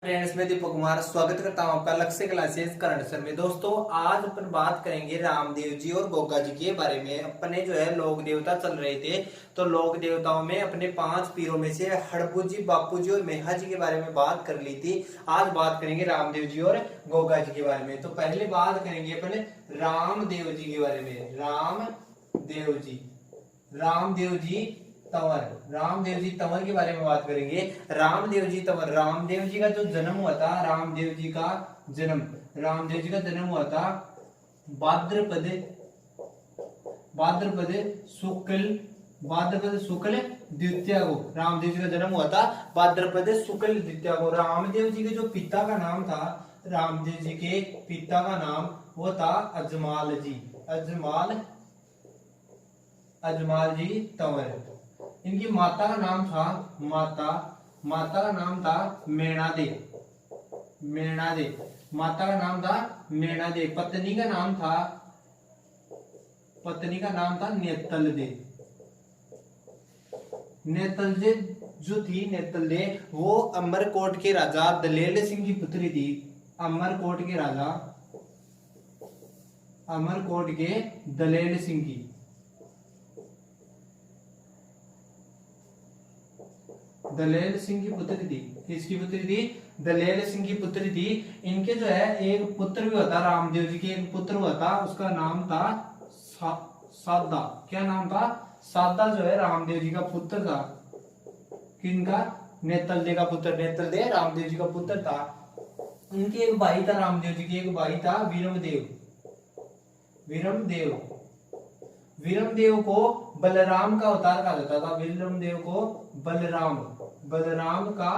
Friends, मैं दीपक कुमार स्वागत करता हूं आपका लक्ष्य क्लासेस करंट अफेयर में। दोस्तों, आज अपन बात करेंगे रामदेव जी और गोगा जी के बारे में। अपने जो है लोक देवता चल रहे थे, तो लोक देवताओं में अपने 5 पीरों में से हड़पू जी, बापू जी और मेहा जी के बारे में बात कर ली थी। आज बात करेंगे रामदेव जी और गोगा जी के बारे में। तो पहले बात करेंगे अपने रामदेव जी के बारे में। रामदेव जी तंवर, रामदेव जी तंवर के बारे में बात करेंगे। रामदेव जी तंवर, रामदेव जी का जो जन्म हुआ था, रामदेव जी का जन्म हुआ था भाद्रपद भाद्रपद शुक्ल भाद्रपद शुक्ल द्वितीया को। रामदेव जी का जन्म हुआ था भाद्रपद शुक्ल द्वितीया को। रामदेव जी के जो पिता का नाम था, रामदेव जी के पिता का नाम वो था अजमाल जी तंवर। इनकी माता का नाम था माता का नाम था मेणा दे। माता का नाम था मेणा दे। पत्नी का नाम था नेतल दे। नेतल दे वो अमरकोट के राजा दलेल सिंह की पुत्री थी। अमरकोट के दलेल सिंह की पुत्री थी। किसकी पुत्री थी? दलेल सिंह की पुत्री थी। इनके जो है एक पुत्र भी होता, रामदेव जी के एक पुत्र हुआ था, उसका नाम था सादा। क्या नाम था? सादा जो है रामदेव जी का पुत्र था। किनका? नेतल दे का पुत्र। नेतल दे रामदेव जी का पुत्र था। इनके एक भाई था, रामदेव जी के एक भाई था वीरमदेव को बलराम का अवतार कहा जाता था। वीरमदेव को बलराम का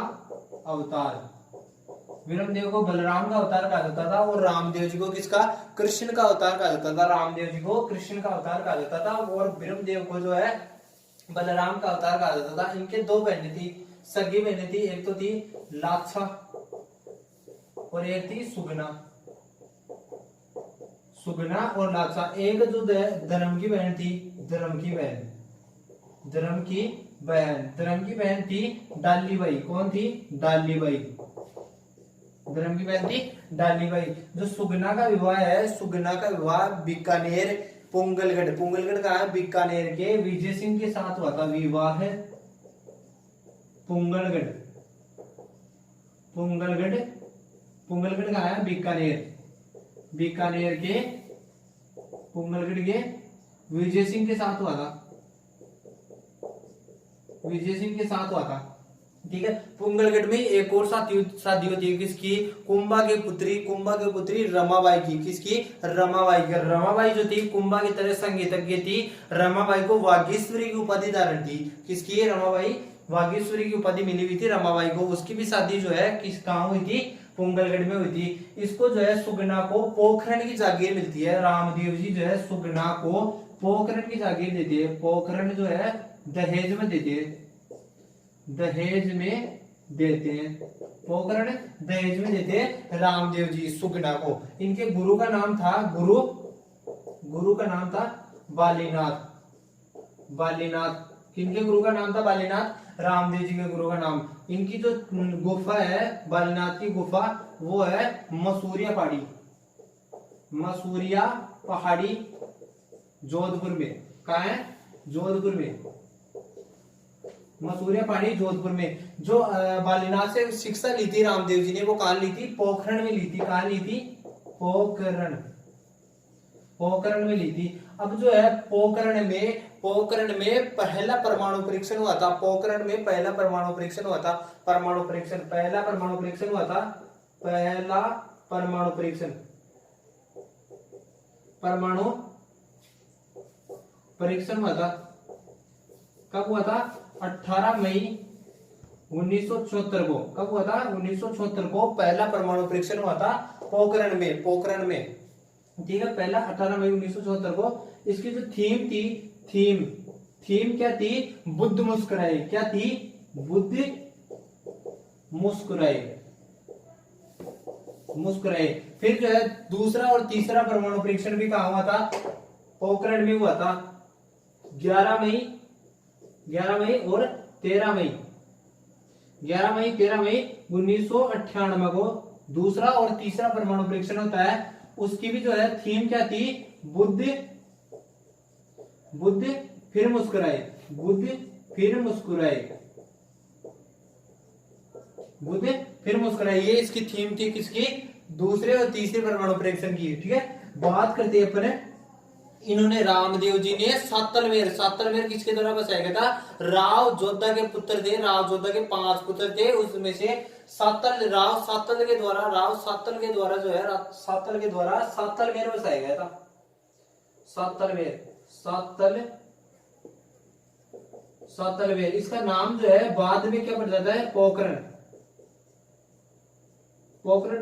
अवतार कहा जाता था। और रामदेव जी को किसका? कृष्ण का अवतार कहा जाता था। और वीरमदेव को जो है बलराम का अवतार कहा जाता था। इनके 2 बहनें थी, सगी बहनें थी। एक तो थी लाछा और एक थी सुगना और लाछा। एक जो धर्म की बहन थी, धर्म की बहन थी डालीबाई। कौन थी? डालीबाई। धर्म की बहन थी डालीबाई। जो सुगना का विवाह बीकानेर पुंगलगढ़ का है, बीकानेर के विजय सिंह के साथ हुआ था। विवाह पुंगलगढ़ का है बीकानेर के पुंगलगढ़ के विजय सिंह के साथ हुआ था। ठीक है। पुंगलगढ़ में एक और शादी होती है। किसकी? कुंभा के पुत्री रमाबाई की। किसकी? रमाबाई जो थी कुंभा की तरह संगीतज्ञ थी। रमाबाई को वागीश्वरी की उपाधि धारण थी। किसकी? रमाबाई वागीश्वरी की उपाधि मिली हुई थी रमाबाई को। उसकी भी शादी जो है किस गांव हुई थी? पुंगलगढ़ में हुई थी। इसको जो है सुगना को पोखरण की जागीर मिलती है। रामदेव जी जो है सुगना को पोखरण की जागीर देते हैं। पोखरण जो है दहेज में देते हैं। पोखरण दहेज में देते हैं रामदेव जी सुगना को। इनके गुरु का नाम था बालीनाथ। किनके गुरु का नाम था? बालीनाथ। रामदेव जी के गुरु का नाम। इनकी जो गुफा है, बालीनाथ की गुफा, वो है मसूरिया पहाड़ी जोधपुर में। कहा है? जोधपुर में। मसूरिया पहाड़ी जोधपुर में। जो बालीनाथ से शिक्षा ली थी रामदेव जी ने, वो कहां ली थी? पोखरण में ली थी। कहां ली थी? पोखरण में ली थी। अब जो है पोखरण में पहला परमाणु परीक्षण हुआ था। पहला परमाणु परीक्षण हुआ था। परमाणु परीक्षण हुआ था। कब हुआ था? 18 मई 1974 को। कब हुआ था? 1974 को पहला परमाणु परीक्षण हुआ था पोखरण में। ठीक है। पहला 18 मई 1974 को। इसकी जो थीम क्या थी? बुद्ध मुस्कुराए। क्या थी? बुद्ध मुस्कुराए। फिर जो है दूसरा और तीसरा परमाणु परीक्षण भी कहा हुआ था? पोखरण में हुआ था। 11 मई और 13 मई 11 मई 13 मई 1998 को दूसरा और तीसरा परमाणु परीक्षण होता है। उसकी भी जो है थीम क्या थी, बुद्ध बुद्ध फिर मुस्कुराए, बुद्ध फिर मुस्कुराए, बुद्ध फिर मुस्कुराए, ये इसकी थीम थी किसकी, दूसरे और तीसरे परमाणु परीक्षण की। ठीक है, बात करते हैं अपने, इन्होंने रामदेव जी ने सातलमेर किसके द्वारा बसाया गया था, राव जोधा के पुत्र थे, राव जोधा के 5 पुत्र थे, उसमें से राव सातल के द्वारा जो है सातलमेर बसाया गया था। सातलमेर इसका नाम जो है बाद में क्या पड़ जाता है, पोखरण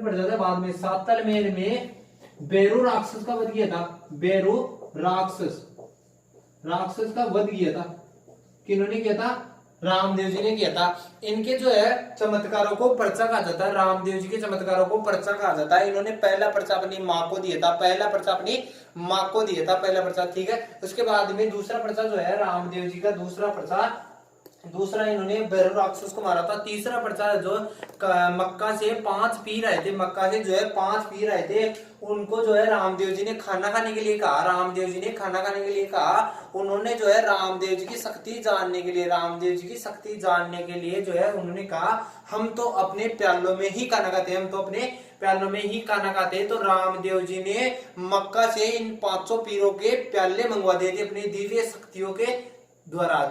पड़ जाता है बाद में। सातलमेर में बेरू राक्षस का वध किया था, बेरू राक्षस का वध किया था, किन्होंने किया था, रामदेव जी ने किया था। इनके जो है चमत्कारों को पर्चा कहा जाता है, रामदेव जी के चमत्कारों को पर्चा कहा जाता है। इन्होंने पहला पर्चा अपनी माँ को दिया था, पहला पर्चा। ठीक है, उसके बाद में दूसरा पर्चा जो है रामदेव जी का दूसरा इन्होंने बेरू राक्षस को मारा था। तीसरा पर्चा जो मक्का से 5 पीर आए थे, उनको जो है रामदेव जी ने खाना खाने के लिए कहा, उन्होंने जो है रामदेव जी की शक्ति जानने के लिए जो है उन्होंने कहा हम तो अपने प्यालों में ही खाना खाते हैं, तो रामदेव जी ने मक्का से इन 500 पीरों के प्याले मंगवा दिए थे अपनी दिव्य शक्तियों के द्वारा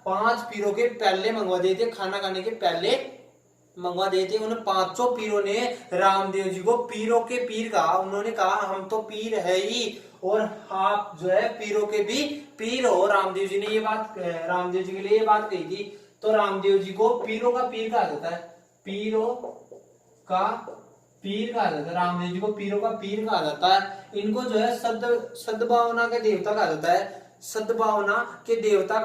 5 पीरों के प्याले मंगवा दिए थे, खाना खाने के प्याले मंगवा दिए थे। उन 500 पीरों ने रामदेव जी को पीरों के पीर कहा, उन्होंने कहा हम तो पीर है ही और आप जो है पीरों के भी पीर हो। रामदेव जी के लिए ये बात कही थी, तो रामदेव जी को पीरों का पीर कहा जाता है, रामदेव जी को पीरों का पीर कहा जाता है। इनको जो है सद्भावना के देवता कहा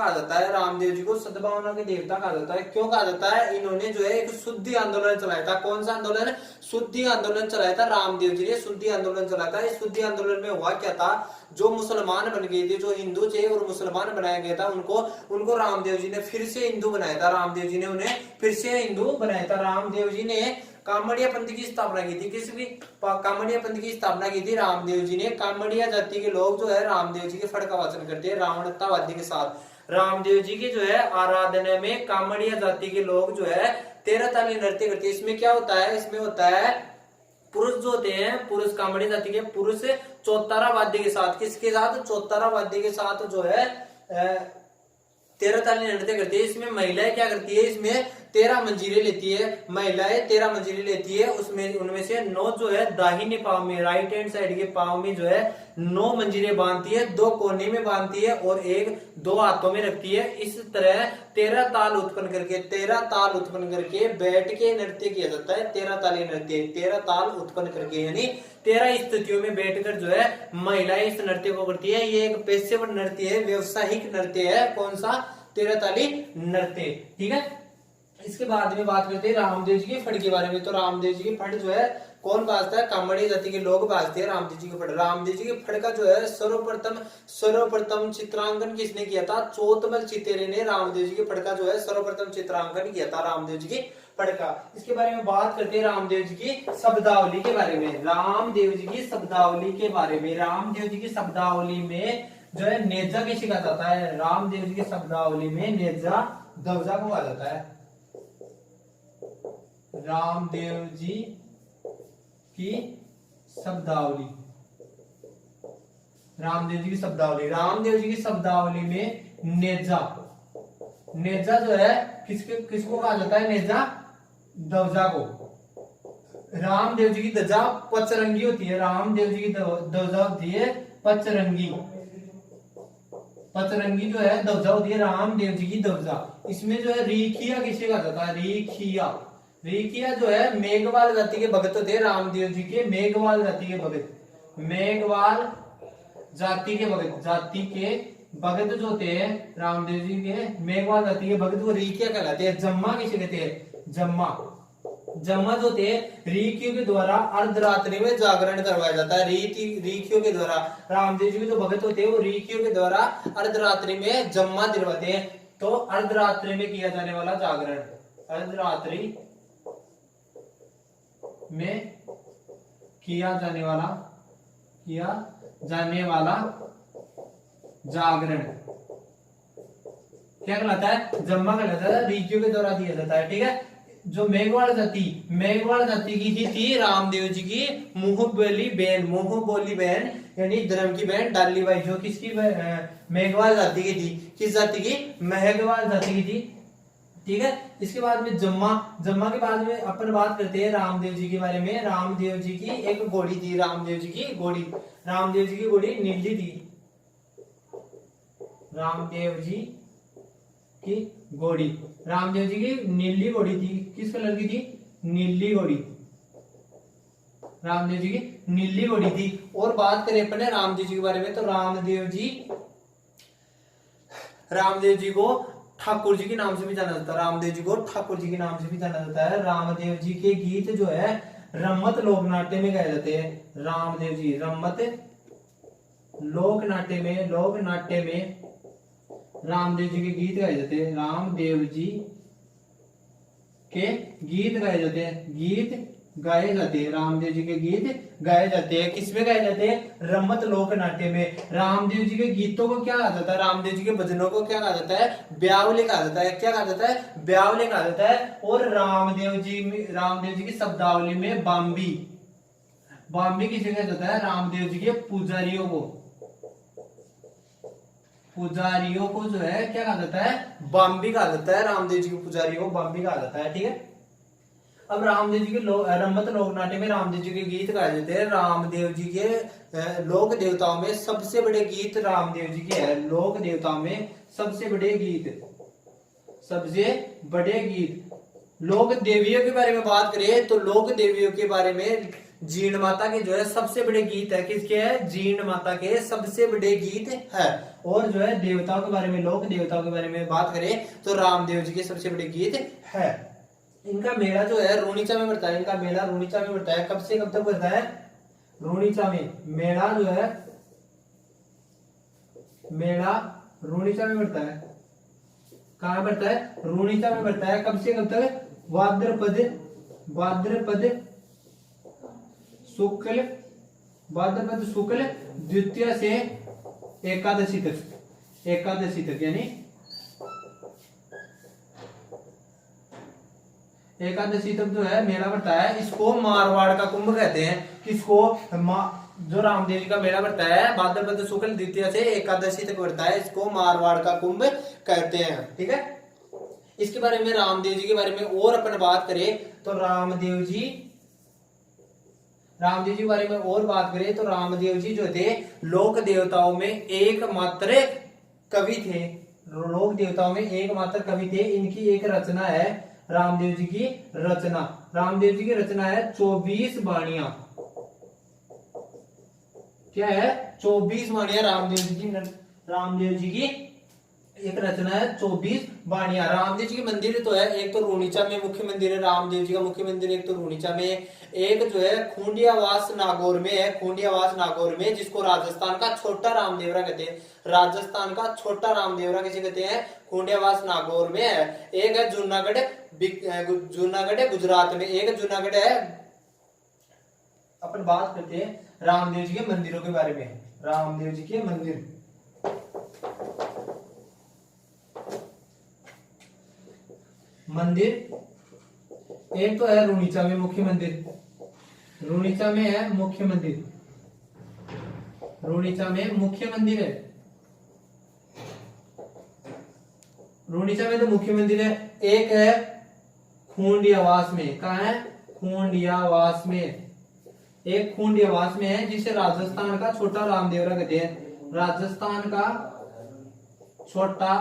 जाता है, रामदेव जी को सद्भावना के देवता कहा जाता है। क्यों कहा जाता है, इन्होंने जो है एक शुद्धि आंदोलन चलाया था। कौन सा आंदोलन, शुद्धि आंदोलन चलाया था, रामदेव जी ने शुद्धि आंदोलन चलाया था। इस शुद्धि आंदोलन में हुआ क्या था, जो मुसलमान बन गए थे, जो हिंदू थे और मुसलमान बनाया गया था, उनको रामदेव जी ने फिर से हिंदू बनाया था, रामदेव जी ने कामड़िया पंथ की स्थापना की थी। कामड़िया पंथ की स्थापना की थी रामदेव जी ने। कामड़िया जाति के लोग जो है रामदेव जी के फड़ का वाचन करते हैं रावणतावादी के साथ। रामदेव जी की जो है आराधना में कामड़िया जाति के लोग जो है 13 ताली नृत्य करते हैं। इसमें क्या होता है, पुरुष जो होते हैं, पुरुष कामड़िया जाति के पुरुष चौतारा वाद्य के साथ, किसके साथ, चौतारा वाद्य के साथ जो है 13 ताली नृत्य करती है। इसमें महिलाएं क्या करती है, इसमें 13 मंजीरे लेती है, उसमें उनमें से 9 जो है दाहिने पांव में, राइट हैंड साइड के पांव में जो है 9 मंजीरे बांधती है, 2 कोने में बांधती है और 2 हाथों में रखती है। इस तरह 13 ताल उत्पन्न करके बैठ के नृत्य किया जाता है। 13 ताली नृत्य, 13 ताल उत्पन्न करके, यानी 13 स्थितियों में बैठकर जो है महिलाएं इस नृत्य को करती है। ये एक पेशेवर नृत्य है, व्यवसायिक नृत्य है। कौन सा, 13 ताली नृत्य। ठीक है, इसके बाद में बात करते हैं रामदेव जी के फड़ के बारे में। तो रामदेव जी के फड़ जो है कौन बाजता है, कामड़ी जाति के लोग बाजते हैं रामदेव जी के फड़। रामदेव जी के फड़ का जो है सर्वप्रथम चित्रांकन किसने किया था, चोतमल चितेरे ने रामदेव जी के फड़ का जो है सर्वप्रथम चित्रांकन किया था, रामदेव जी की फड़ का। इसके बारे में बात करते हैं रामदेव जी की शब्दावली के बारे में। रामदेव जी की शब्दावली में जो है नेजा किसे कहा जाता है, रामदेव जी की शब्दावली में नेजा दवजा को कहा जाता है। रामदेव जी की शब्दावली में नेजा जो है किसको कहा जाता है, नेजा दवजा को। रामदेव जी की ध्वजा पचरंगी होती है, रामदेव जी की ध्वजा होती है पचरंगी जो है ध्वजा होती है रामदेव जी की ध्वजा। इसमें जो है रीखिया किसे कहा जाता है, रीखिया जो है मेघवाल जाति के भगत होते हैं रामदेव जी के, मेघवाल जाति के भगत जो होते हैं रामदेव जी के, मेघवाल जाति के भगत, वो रीखिया कहलाते हैं। जम्मा किसे कहते हैं, जम्मा जो होते हैं रीखियों के द्वारा अर्धरात्रि में जागरण करवाया जाता है। रीखियों के द्वारा रामदेव जी के जो भगत होते हैं वो रीखियों के द्वारा अर्धरात्रि में जम्मा दिलवाते हैं। तो अर्धरात्रि में किया जाने वाला जागरण, अर्धरात्रि में किया जाने वाला जागरण क्या कहलाता है? जम्मा कहलाता है, ऋषियों के द्वारा दिया जाता है। ठीक है, जो मेघवाल जाति की ही थी रामदेव जी की मुंह बोली बहन यानी धर्म की बहन डालीबाई, जो किसकी मेघवाल जाति की थी। किस जाति की? मेघवाल जाति की थी। ठीक है, इसके बाद में जम्मा के बाद में अपन बात करते हैं रामदेव जी के बारे में। रामदेव जी की एक घोड़ी थी, रामदेव जी की घोड़ी नीली थी। रामदेव जी की नीली घोड़ी थी। किस कलर की थी? नीली घोड़ी। रामदेव जी की नीली घोड़ी थी। और बात करें अपने रामदेव जी के बारे में, तो रामदेव जी को ठाकुर जी के नाम से भी जाना जाता है। रामदेव जी को ठाकुर जी के नाम से भी जाना जाता है। रामदेव जी के गीत जो है रम्मत लोकनाट्य में गाए जाते हैं। रामदेव जी रम्मत लोकनाट्य में रामदेव जी के गीत गाए जाते हैं। रामदेव जी के गीत गाए जाते हैं। रामदेव जी के गीत गाए जाते हैं। किसमें गाए जाते हैं? रम्मत लोकनाट्य में। रामदेव जी के गीतों को क्या कहा जाता है? रामदेव जी के भजनों को क्या कहा जाता है? ब्यावले कहा जाता है। क्या कहा जाता है? ब्यावले कहा जाता है। और रामदेव जी की शब्दावली में बाम्बी किसे कहा जाता है? रामदेव जी के पुजारियों को जो है क्या कहा जाता है? बाम्बी कहा जाता है। रामदेव जी के पुजारियों को बाम्बी कहा जाता है। ठीक है, अब रामदेव जी के रम्मत लोकनाट्य में रामदेव जी के गीत गाए जाते हैं। रामदेव जी के लोक देवताओं में सबसे बड़े गीत रामदेव जी के हैं। लोक देवताओं में सबसे बड़े गीत लोक देवियों के बारे में बात करें तो लोक देवियों के बारे में जीण माता के जो है सबसे बड़े गीत है। किसके है? जीण माता के सबसे बड़े गीत है। और जो है देवताओं के बारे में, लोक देवताओं के बारे में बात करें तो रामदेव जी के सबसे बड़े गीत है। इनका मेला जो है रूणीचा में पड़ता है। कब से कब तक पड़ता है? रूणीचा में। मेला जो है रूणीचा में पड़ता है। कहां पड़ता है? रूणीचा में पड़ता है। कब से कब तक? भाद्रपद शुक्ल द्वितीय से एकादशी तक यानी एकादशी तक जो है मेला पड़ता है। इसको मारवाड़ का कुंभ कहते हैं। किसको? जो रामदेव जी का मेला पड़ता है भाद्रपद शुक्ल द्वितीय से एकादशी तक पड़ता है, इसको मारवाड़ का कुंभ कहते हैं। ठीक है, इसके बारे में रामदेव जी के बारे में और अपन बात करें तो रामदेव जी के बारे में और बात करें तो रामदेव जी जो थे लोक देवताओं में एकमात्र कवि थे। इनकी एक रचना है रामदेव जी की रचना है 24 वाणियां। क्या है? 24 वाणियां रामदेव जी की एक रचना है 24 वाणियां। रामदेव जी के मंदिर तो है, एक तो रूणीचा में मुख्य मंदिर है रामदेव जी का मुख्य मंदिर, एक तो रूणीचा में, एक जो है खूंडियावास नागौर में है, जिसको राजस्थान का छोटा रामदेवरा कहते हैं। राजस्थान का छोटा रामदेवरा किसे कहते हैं? खूंडियावास नागौर में है। एक है जूनागढ़ है गुजरात में, एक जूनागढ़ है। अपन बात करते हैं रामदेव जी के मंदिरों के बारे में। रामदेव जी के मंदिर एक तो है रूणीचा में मुख्य मंदिर। रूणीचा में मुख्य मंदिर है। रूणीचा में तो मुख्य मंदिर है। एक है खूंडियावास में। कहा है? खूंडियावास में। एक खूंडियावास में है जिसे राजस्थान का छोटा रामदेवरा कहते हैं। राजस्थान का छोटा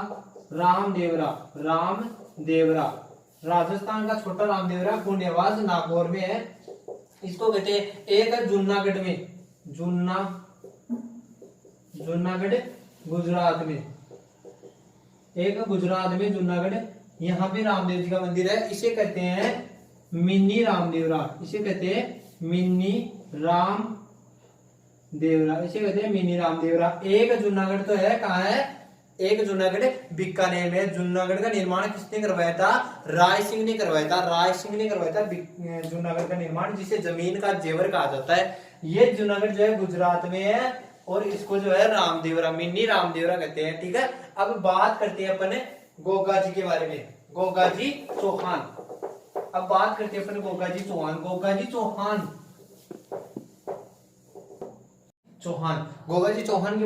राजस्थान का छोटा रामदेवरा खूंडियावास नागौर में है, इसको कहते हैं। एक है जूनागढ़ गुजरात में, एक गुजरात में जूनागढ़, यहाँ पे रामदेव जी का मंदिर है। इसे कहते हैं मिनी रामदेवरा। एक जूनागढ़ तो है, कहाँ है? एक जूनागढ़ बीकानेर में। जूनागढ़ का निर्माण किसने करवाया था? राय सिंह ने करवाया था। राय सिंह ने करवाया था जूनागढ़ का निर्माण, जिसे जमीन का जेवर कहा जाता है। ये जूनागढ़ जो है गुजरात में है और इसको जो है रामदेवरा, मिनी रामदेवरा कहते हैं। ठीक है, अब बात करते हैं अपन गोगा जी के बारे में। गोगा जी चौहान। अब बात करते हैं अपन गोगा जी चौहान। गोगा जी चौहान गोगा जी चौहान की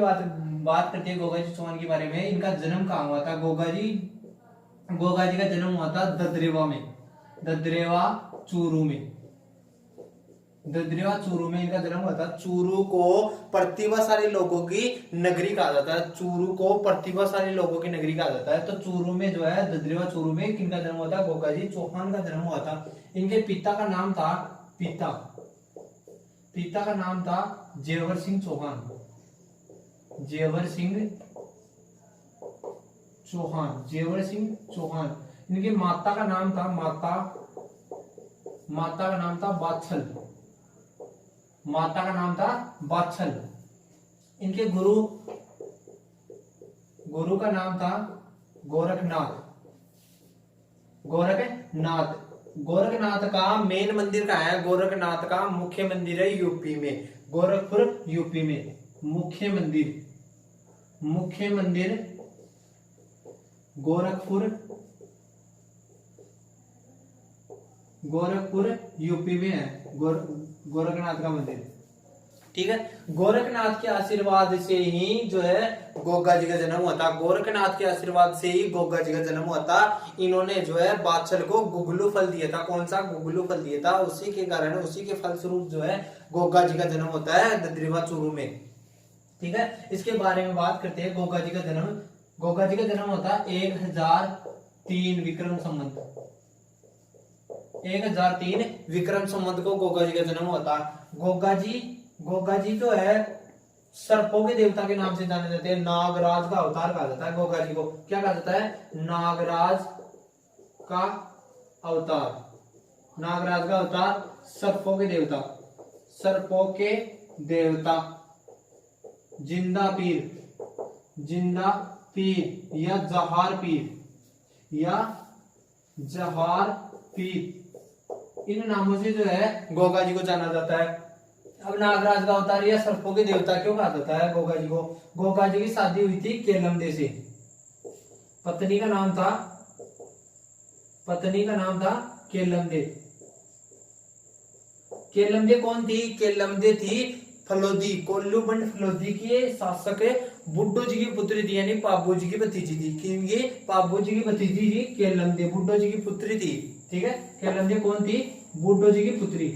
बात करते हैं गोगा जी चौहान के बारे में। इनका जन्म कहाँ हुआ था? गोगा जी का जन्म हुआ था ददरेवा में, ददरेवा चूरू में। ददरेवा चूरू में इनका जन्म हुआ था। चूरू को प्रतिभाशाली लोगों की नगरी कहा जाता है। चूरू को प्रतिभाशाली लोगों की नगरी कहा जाता है। तो चूरू में जो है ददरेवा चूरू में किनका जन्म हुआ था? गोगा जी चौहान का जन्म हुआ था। इनके पिता का नाम था पिता का नाम था जेवर सिंह चौहान। जेवर सिंह चौहान। इनकी माता का नाम था बाछल। इनके गुरु का नाम था गोरखनाथ का मेन मंदिर कहाँ है? गोरखनाथ का मुख्य मंदिर है यूपी में, गोरखपुर यूपी में। मुख्य मंदिर गोरखपुर यूपी में है, गोरखनाथ का मंदिर। ठीक है, गोरखनाथ के आशीर्वाद से ही जो है गोगा जी का जन्म हुआ था। गोरखनाथ के आशीर्वाद से ही गोगा जी का जन्म हुआ था। इन्होंने जो है बादशाह को गुगलू फल दिया था। कौन सा? गुगलू फल दिया था। उसी के कारण, उसी के फलस्वरूप जो है गोगा जी का जन्म होता है ददरेवा चूरू में। ठीक है, इसके बारे में बात करते हैं। गोगा जी का जन्म होता है 1003 विक्रम संवत। 1003 विक्रम संवत को गोगा जी का जन्म हुआ था। गोगा जी जो है सर्पों के देवता के नाम से जाने जाते हैं। नागराज का अवतार कहा जाता है गोगा जी को। क्या कहा जाता है? नागराज का अवतार। सर्पों के देवता जिंदा पीर या जहार पीर, इन नामों से जो है गोगा जी को जाना जाता है। अब नागराज का अवतार या सर्पों के देवता क्यों कहा जाता है गोगा जी को? गोगा जी की शादी हुई थी केलमदे से। पत्नी का नाम था केलमदे। केलमदे कौन थी? केलमदे थी फलोदी, कोल्लूबंड फलोदी के शासक बुड्ढो जी की पुत्री थी, यानी पाबू जी की भतीजी थी। क्योंकि पाबू जी की भतीजी थी केलमदे, बुड्ढो जी की पुत्री थी। ठीक है, केलमदे कौन थी? बुड्ढो जी की पुत्री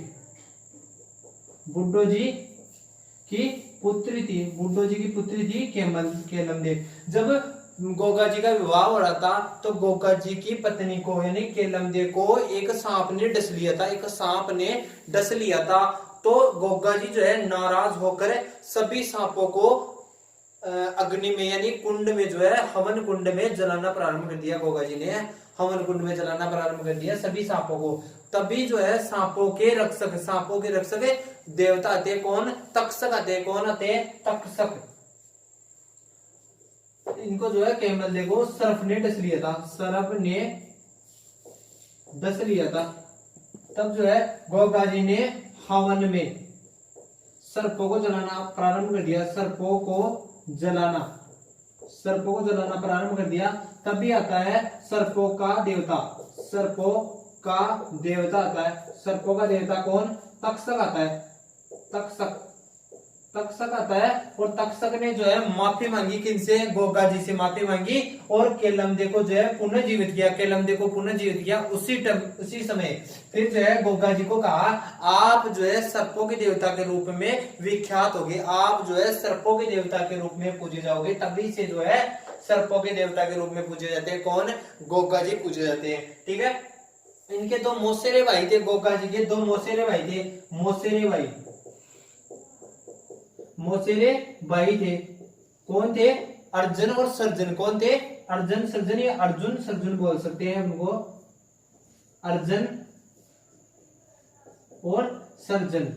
थी केलमदे। जब गोगा जी का विवाह हो रहा था तो गोगा जी की पत्नी को यानी केलमदे को एक सांप ने डस लिया था। तो गोगा जी जो है नाराज होकर सभी सांपों को अग्नि में यानी कुंड में जो है हवन कुंड में जलाना प्रारंभ कर दिया। गोगा जी ने हवन कुंड में जलाना प्रारंभ कर दिया सभी सांपों को। तभी जो है सांपों के रक्षक देवता आते। कौन? तक्षक आते। कौन आते? तक्षक। इनको जो है केमल्दे को सर्प ने डस लिया था। तब जो है गोगा जी ने हवन में सर्पों को जलाना प्रारंभ कर दिया। सर्पों को जलाना प्रारंभ कर दिया। तभी आता है सर्पों का देवता आता है। सर्पों का देवता कौन? तक्षक आता है। तक्षक आता है और तक्षक ने जो है माफी मांगी। किनसे? गोगा जी से माफी मांगी और केलमदे को जो है पुनर्जीवित किया। उसी समय फिर जो है गोगा जी को कहा, आप जो है सर्पों के देवता के रूप में विख्यात होगे, आप जो है सर्पों के देवता के रूप में पूजे जाओगे। तभी से जो है सर्पों के देवता के रूप में पूजे जाते हैं। कौन? गोगा जी पूजे जाते हैं। ठीक है, इनके दो मौसेरे भाई थे। गोगा जी के दो मौसेरे भाई थे। मौसेरे भाई थे। कौन थे? अर्जुन और सर्जन। कौन थे? अर्जुन सर्जन या अर्जुन सर्जन बोल सकते हैं उनको। अर्जुन और सर्जन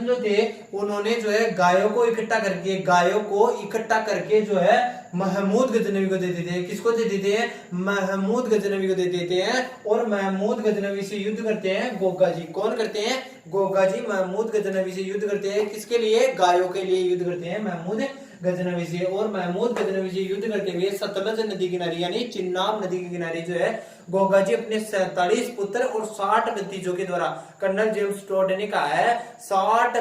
जो थे उन्होंने जो है गायों को इकट्ठा करके जो है महमूद गजनवी को दे देते हैं। किसको दे देते हैं? महमूद गजनवी को दे देते हैं। और महमूद गजनवी से युद्ध करते हैं गोगा जी। कौन करते हैं? गोगा जी महमूद गजनवी से युद्ध करते हैं। किसके लिए? गायों के लिए युद्ध करते हैं महमूद गजनवी से। और महमूद गजनवी से युद्ध करते हुए सतलज नदी किनारे यानी चिन्नाब नदी के किनारे जो है गोगा जी अपने 47 पुत्र और 60 भतीजों के द्वारा, कर्नल जेम्स टोड ने कहा है 60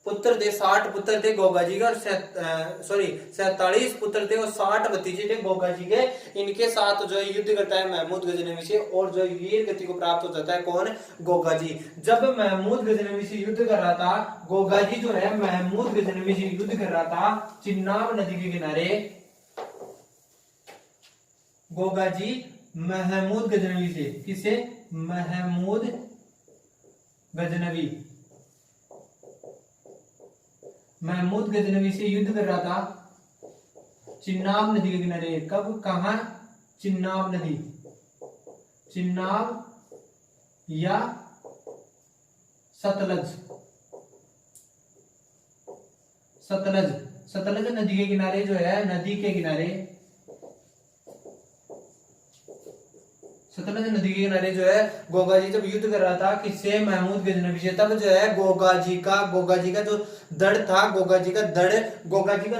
पुत्र थे गोगा जी के, और 47 पुत्र थे और 60 भतीजे थे गोगा जी के। इनके साथ जो है युद्ध करता है महमूद गजनवी से, और जो वीर गति को प्राप्त हो जाता है कौन? गोगा जी। जब महमूद गजनवी से युद्ध कर रहा था गोगा जी जो है महमूद गजनवी से युद्ध कर रहा था चिन्नाब नदी के किनारे। गोगा जी महमूद गजनवी से, किसे? महमूद गजनवी, महमूद गजनवी से युद्ध कर रहा था चिन्नाब नदी के किनारे। कब? कहा? चिन्नाब नदी, चिन्नाब या सतलज, सतलज, सतलज नदी के किनारे जो है, नदी के किनारे, सतलज नदी के किनारे जो है गोगा जी जब युद्ध कर रहा था किससे? महमूद गजनवी से। तब जो है गोगा जी का जो दड़ था, गोगा जी का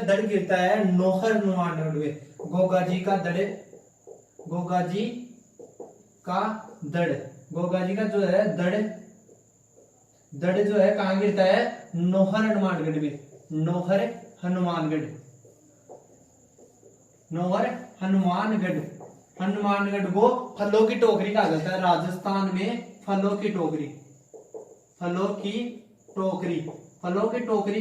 दड़ गिरता है नोहर नुमानगढ़ में। गोगा जी का दड़, गोगा जी का जो है दड़ जो है कहां गिरता है? नोहर हनुमानगढ़ में। नोहर हनुमानगढ़, हनुमानगढ़ को फलों की टोकरी कहा जाता है राजस्थान में। फलों की टोकरी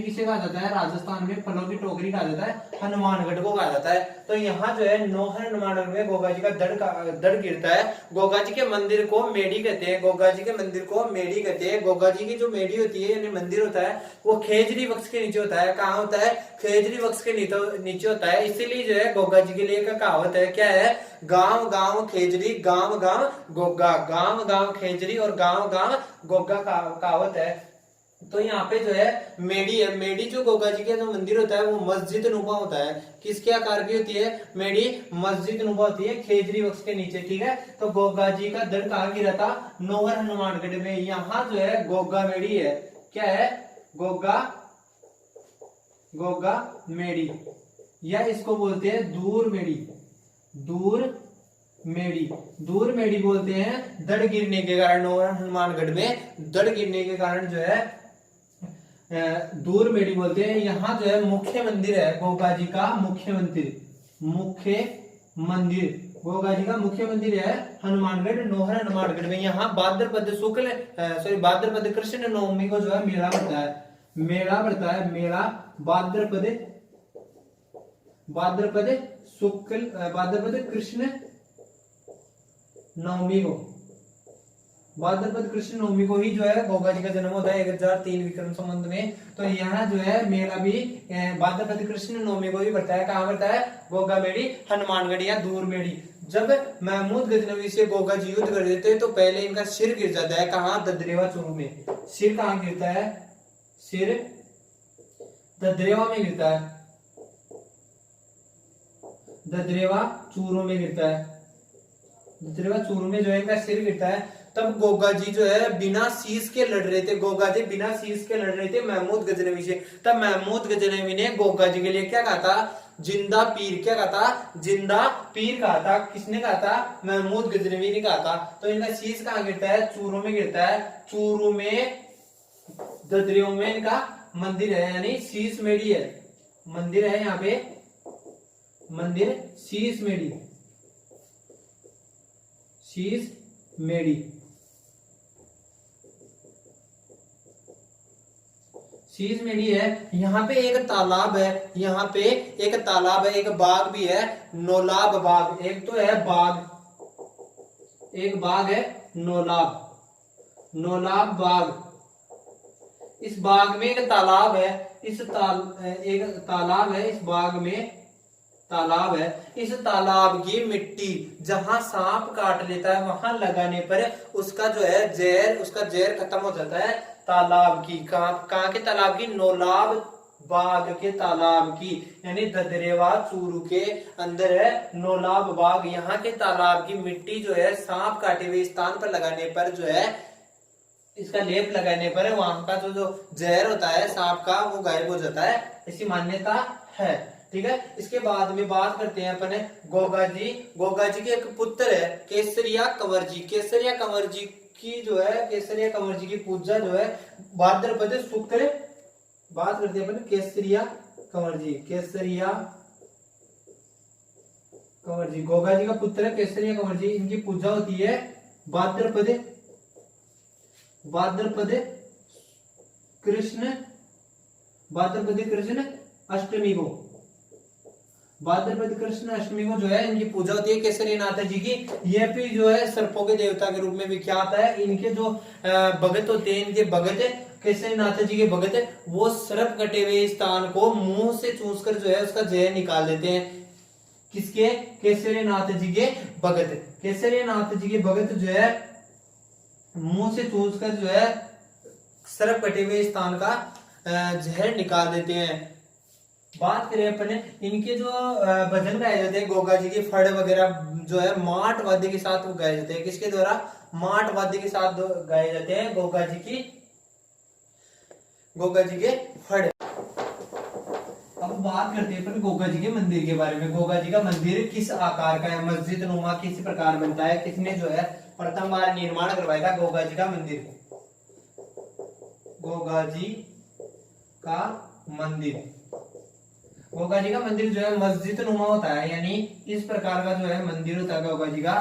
किसे कहा जाता है? राजस्थान में फलों की टोकरी कहा जाता है हनुमानगढ़ को कहा जाता है। तो यहाँ जो है नोहर हनुमानगढ़ में गोगा जी का दड़ गिरता है। गोगा जी के मंदिर को मेढ़ी कहते हैं। गोगा जी के मंदिर को मेढ़ी कहते हैं। गोगा जी की जो मेढ़ी होती है यानी मंदिर होता है वो खेजरी वृक्ष के नीचे होता है। कहाँ होता है? खेजरी वृक्ष के नीचे होता है। इसीलिए जो है गोगा जी के लिए का कहावत है, क्या है? गांव गांव खेजरी, गांव गांव गोगा। गांव गांव खेजरी और गांव गांव गोगा कहावत है। तो यहाँ पे जो है मेढ़ी है। मेढ़ी जो गोगा जी का जो मंदिर होता है वो मस्जिद नुमा होता है। किसके आकार की होती है? मेढ़ी मस्जिद नुमा होती है खेजरी वृक्ष के नीचे। ठीक है, तो गोगा जी का दड़ कहाँ गिरा था? नोहर हनुमानगढ़ में। यहाँ जो है गोगा मेढ़ी है। क्या है? गोगा मेढ़ी, या इसको बोलते हैं दूर मेढ़ी बोलते हैं। दड़ गिरने के कारण, नोहर हनुमानगढ़ में दड़ गिरने के कारण जो है दूर मेढ़ी बोलते हैं। यहाँ जो है मुख्य मंदिर है गोगा जी का, मुख्य मंदिर गोगा जी का मुख्य मंदिर है हनुमानगढ़, नोहर हनुमानगढ़ में। यहाँ भाद्रपद कृष्ण नवमी को जो है मेला बढ़ता है। मेला भाद्रपद कृष्ण नवमी को ही जो है गोगा जी का जन्म होता है 1003 विक्रम संवत में। तो यहाँ जो है मेला भी भाद्रपद कृष्ण नवमी को ही बढ़ता है। कहाँ बढ़ता है? गोगा मेढ़ी हनुमानगढ़ या दूर मेढ़ी। जब महमूद गजनवी से गोगा जी युद्ध कर देते तो पहले इनका सिर गिर जाता है। कहाँ? ददरेवा चूरू में। सिर कहाँ गिरता है? सिर ददरेवा में गिरता है। ददरेवा चूरू में गिरता है। ददरेवा चूरू में जो है इनका सिर गिरता है। तब गोगा जी जो है बिना शीश के लड़ रहे थे। गोगा जी बिना शीश के लड़ रहे थे महमूद गजनवी से। तब महमूद गजनवी ने गोगा जी के लिए क्या कहा था? जिंदा पीर। क्या कहा था? जिंदा पीर कहा था। किसने कहा था? महमूद गजनवी ने कहा था। तो इनका शीश कहाँ गिरता है? चूरू में गिरता है। चूरू में ददरियों में इनका मंदिर है, यानी शीश मेढ़ी है। मंदिर है यहाँ पे, मंदिर शीश मेढ़ी, शीश मेढ़ी। शीश मेढ़ी है। यहाँ पे एक तालाब है, यहाँ पे एक तालाब है, एक बाग भी है, नौलाब बाग। एक तो है बाग, एक बाग है नौलाब बाग। इस बाग में एक तालाब है, एक तालाब है, इस बाग में तालाब है। इस तालाब की मिट्टी जहां सांप काट लेता है वहां लगाने पर उसका जो है जहर, उसका जहर खत्म हो जाता है। तालाब की, कहाँ के तालाब की? नौलाब बाग के तालाब की, यानी ददरेवा चूरू के अंदर है नौलाब बाग, यहाँ के तालाब की मिट्टी जो है सांप काटे हुए स्थान पर लगाने पर जो है, इसका लेप लगाने पर वहां का जो जहर होता है सांप का वो गायब हो जाता है, ऐसी मान्यता है। ठीक है, इसके बाद में बात करते हैं अपने गोगा जी। गोगा जी के एक पुत्र है केसरिया कंवर जी। केसरिया कंवर जी की जो है, केसरिया कंवर जी की पूजा जो है भाद्रपद शुक्र, बात करते हैं अपन केसरिया कंवर जी। केसरिया कंवर जी गोगा जी का पुत्र है केसरिया कंवर जी, इनकी पूजा होती है भाद्रपद कृष्ण अष्टमी को, भाद्रपद कृष्ण अष्टमी को जो है इनकी पूजा होती है केसरी नाथ जी की। ये भी जो है सर्पों के देवता के रूप में विख्यात है। इनके जो भगत होते हैं, इनके भगत केसरी नाथ जी के भगत, वो सर्प कटे हुए स्थान को मुंह से चूस कर जो है उसका जहर निकाल देते हैं। किसके? केसरी नाथ जी के भगत। केसरी नाथ जी के भगत जो है मुंह से चूस कर जो है सर्प कटे हुए स्थान का जहर निकाल देते हैं। बात करें अपने इनके जो भजन गाए जाते हैं गोगा जी के, फड़ वगैरह जो है माट वाद्य के साथ वो गाए जाते हैं। किसके द्वारा? माट वाद्य के साथ गाए जाते हैं गोगा जी के फड़। अब बात करते हैं अपन गोगा जी के मंदिर के बारे में। गोगा जी का मंदिर किस आकार का है, मस्जिद नुमा किस प्रकार बनता है, किसने जो है प्रथम बार निर्माण करवाया था गोगा जी का मंदिर? गोगा जी का मंदिर, गोगा जी का मंदिर जो है मस्जिद नुमा होता है, यानी इस प्रकार का जो है मंदिर होता है गोगा जी का।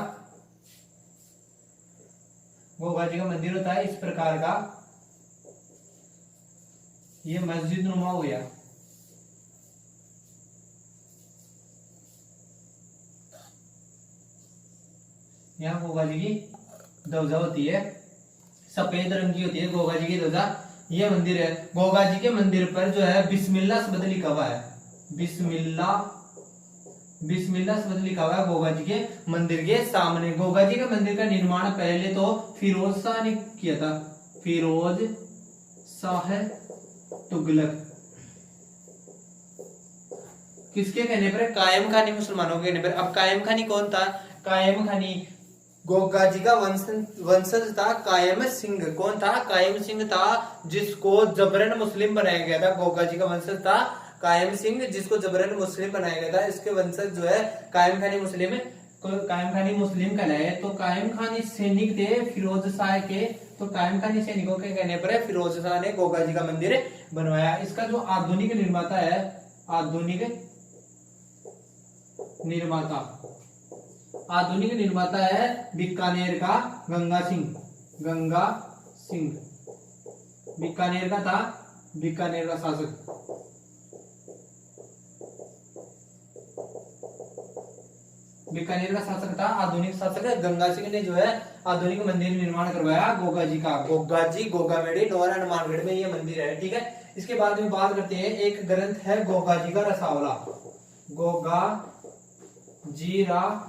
गोगा जी का मंदिर होता है इस प्रकार का, ये मस्जिद नुमा हो गया। यहाँ गोगा जी की ध्वजा होती है, सफेद रंग की होती है गोगा जी की ध्वजा। ये मंदिर है। गोगा जी के मंदिर पर जो है बिस्मिल्लाह शब्द लिखा हुआ है, बिस्मिल्लाह शब्द लिखा हुआ है गोगा जी के मंदिर के सामने। गोगा जी के मंदिर का निर्माण पहले तो फिरोज शाह ने किया था, फिरोज शाह तुगलक। किसके कहने पर? कायम खानी मुसलमानों के कहने पर। अब कायम खानी कौन था? कायम खानी गोगा जी का वंशज था कायम सिंह। कौन था? कायम सिंह था, जिसको जबरन मुस्लिम बनाया गया था। गोगा जी का वंशज था कायम सिंह, जिसको जबरन मुस्लिम बनाया गया था। इसके वंशज जो है कायम खानी मुस्लिम कहलाए। तो कायम खानी सैनिक थे फिरोज शाह के, तो कायम खानी सैनिकों के कहने पर फिरोज शाह ने गोगा जी का मंदिर बनवाया। इसका जो आधुनिक निर्माता है, आधुनिक निर्माता है बीकानेर का गंगा सिंह। बीकानेर का था, बीकानेर का शासक। बीकानेर का शासक था, आधुनिक शासक गंगा सिंह ने जो है आधुनिक मंदिर निर्माण करवाया गोगा जी का। गोगा जी गोगामेड़ी नौर हनुमानगढ़ में ये मंदिर है। ठीक है, इसके बाद में बात करते हैं, एक ग्रंथ है गोगा जी का रसावला। गोगा जीरा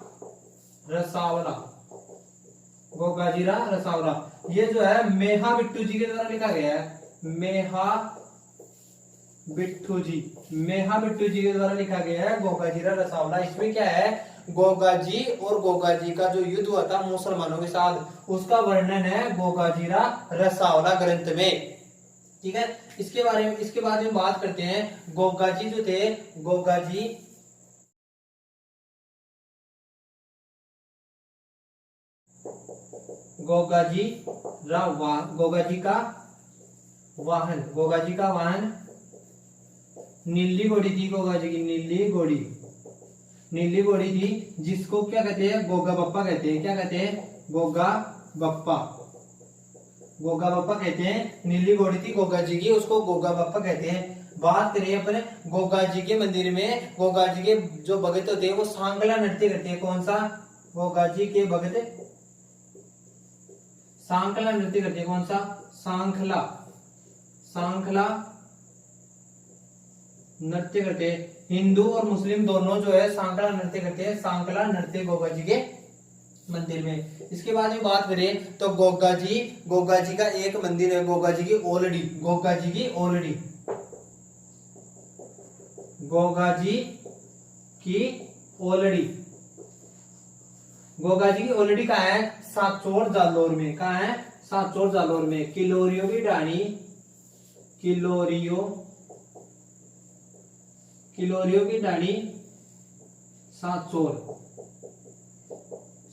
रसावला, गोगा जीरा रसावला। ये जो है मेहा बिट्टू जी के द्वारा लिखा गया है। मेहा बिट्टू जी के द्वारा लिखा गया है गोगा जीरा रसावला। इसमें क्या है? गोगा जी और गोगा जी का जो युद्ध हुआ था मुसलमानों के साथ, उसका वर्णन है गोगा जीरा रसावला ग्रंथ में। ठीक है, इसके बाद में बात करते हैं गोगा जी जो थे, गोगा जी का वाहन नीली घोड़ी थी। गोगा जी की नीली घोड़ी थी, जिसको क्या कहते हैं? गोगा बप्पा कहते हैं। क्या कहते हैं? गोगा बप्पा कहते हैं। नीली घोड़ी थी गोगा जी की, उसको गोगा बप्पा कहते हैं। बात करें अपने गोगा जी के मंदिर में, गोगा जी के जो भगत होते हैं वो सांगला नृत्य करते हैं। कौन सा? गोगा जी के भगत सांखला नृत्य करते हैं। कौन सा? सांखला नृत्य करते हैं। हिंदू और मुस्लिम दोनों जो है सांखला नृत्य करते हैं। सांखला नृत्य गोगा जी के मंदिर में। इसके बाद में बात करें तो गोगा जी का एक मंदिर है, गोगा जी की ओलड़ी। गोगाजी की ओलड़ी, गोगाजी की ओलड़ी कहाँ है? सांचौर जालोर में। कहाँ है? सांचौर जालोर में। किलोरियो की ढाणी, किलोरियो की ढाणी सांचौर,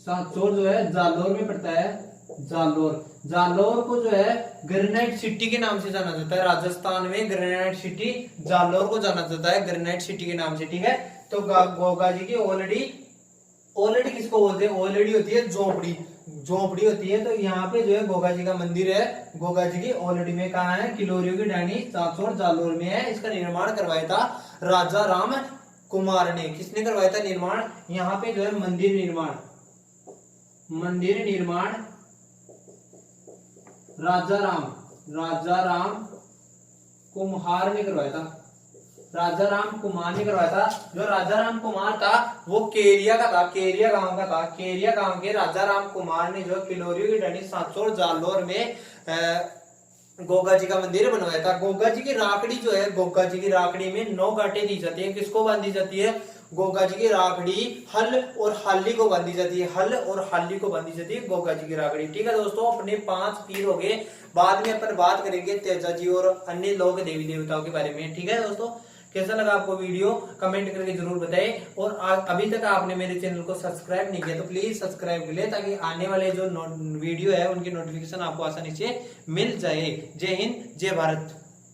सांचौर जो है जालोर में पड़ता है। जालोर, जालोर को जो है ग्रेनाइट सिटी के नाम से जाना जाता है। राजस्थान में ग्रेनाइट सिटी जालोर को जाना जाता है ग्रेनाइट सिटी के नाम से। ठीक है, तो गोगाजी की ओलड़ी, ओलड़ी किसको बोलते हैं? ओलड़ी होती है झोपड़ी, झोपड़ी होती है। तो यहाँ पे जो है गोगाजी का मंदिर है, गोगाजी की ओलड़ी में। कहाँ है? किलोरियो की ढाणी सांचौर जालोर में है। इसका निर्माण करवाया था राजा राम कुमार ने। किसने करवाया था निर्माण? यहाँ पे जो है मंदिर निर्माण, मंदिर निर्माण राजा राम कुम्हार ने करवाया था। राजा राम कुमार ने करवाया था। जो राजा राम कुमार था वो केरिया का था, केरिया गांव का था। केरिया गांव के राजा राम कुमार ने जो किलोरियो की ढाणी सांचौर जालोर में गोगा जी का मंदिर बनवाया था। गोगा जी की राखड़ी जो है, गोगा जी की राखड़ी में 9 गांठें दी जाती है। किसको बांधी जाती है? गोगा जी की राखड़ी हल और हाली को बांधी जाती है। हल और हाली को बांधी जाती है गोगा जी की राखड़ी। ठीक है दोस्तों, अपने 5 पीर हो गए। बाद में अपन बात करेंगे तेजा जी और अन्य लोग देवी देवताओं के बारे में। ठीक है दोस्तों, कैसा लगा आपको वीडियो कमेंट करके जरूर बताएं। और अभी तक आपने मेरे चैनल को सब्सक्राइब नहीं किया तो प्लीज सब्सक्राइब कर ले, ताकि आने वाले जो वीडियो है उनकी नोटिफिकेशन आपको आसानी से मिल जाए। जय हिंद, जय भारत।